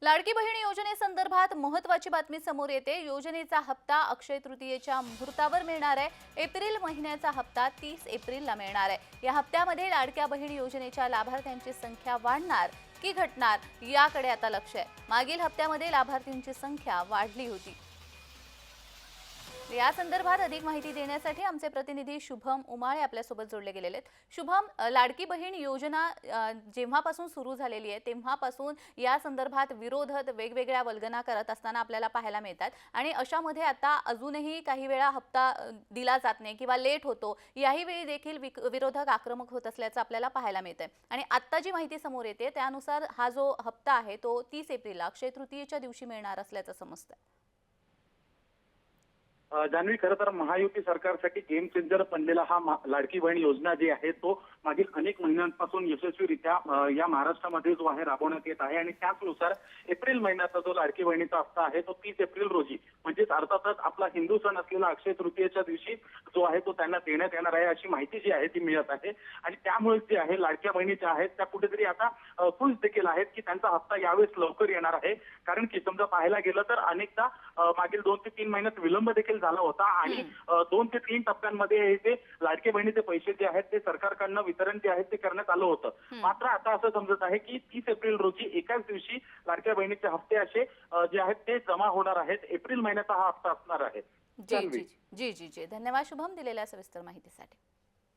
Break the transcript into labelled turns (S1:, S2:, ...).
S1: लाडकी बहीण योजनेसंदर्भात महत्त्वाची बातमी समोर येते। योजनेचा हप्ता अक्षय तृतीयेच्या मुहूर्तावर मिळणार आहे। एप्रिल महिन्याचा हप्ता 30 एप्रिलला मिळणार आहे। या हप्त्यामध्ये लाडक्या बहीण योजनेच्या लाभार्थ्यांची संख्या वाढणार की घटणार याकडे आता लक्ष आहे। मागील हप्त्यामध्ये लाभार्थ्यांची संख्या वाढली होती। या संदर्भात अधिक माहिती देण्यासाठी आमचे प्रतिनिधी शुभम उमाळे आपल्यासोबत जोडले गेलेले आहेत। शुभम, लाडकी बहीण योजना जेव्हापासून सुरू झालेली आहे तेव्हापासून या संदर्भात विरोधक वेगवेगळ्या वल्गना करत असताना आपल्याला पाहायला मिळतात आणि अशामध्ये आता अजूनही काही वेळा हप्ता दिला जात नाही किंवा लेट होतो। याही वेळी देखील विरोधक आक्रमक होत असल्याचं आपल्याला पाहायला मिळतंय आणि आता जी माहिती समोर येते त्यानुसार हा जो हप्ता आहे तो 30 एप्रिलला अक्षय तृतीयेच्या दिवशी मिळणार असल्याचं समजतं।
S2: जान्हवी, खरं तर महायुती सरकारसाठी गेम चेंजर बनलेला हा लाडकी बहीण योजना जी आहे तो मागील अनेक महिन्यांपासून यशस्वीरित्या या महाराष्ट्रामध्ये जो आहे राबवण्यात येत आहे आणि त्याचनुसार एप्रिल महिन्याचा जो लाडकी बहिणीचा हप्ता आहे तो 30 एप्रिल रोजी म्हणजेच अर्थातच आपला हिंदू सण असलेला अक्षय तृतीयेच्या दिवशी जो आहे तो त्यांना देण्यात येणार आहे अशी माहिती जी आहे ती मिळत आहे। आणि त्यामुळे जे आहे लाडक्या बहिणी ज्या आहेत त्या कुठेतरी आता खुश देखील आहेत की त्यांचा हप्ता यावेळेस लवकर येणार आहे। कारण की समजा पाहायला गेलं तर अनेकदा मागील 2 ते 3 महिन्यात विलंब देखील झाला होता आणि 2 ते 3 टप्प्यांमध्ये हे जे लाडके बहिणीचे पैसे जे आहेत ते सरकारकडनं वितरण जे आहे ते करण्यात आलं होतं। मात्र आता असं समजत आहे की 30 एप्रिल रोजी एकाच दिवशी लाडक्या बहिणीचे हप्ते असे जे आहेत ते जमा होणार आहेत। एप्रिल महिन्याचा हा हप्ता असणार आहे।
S1: जी जी जी जी जी धन्यवाद शुभम दिलेल्या सविस्तर माहितीसाठी।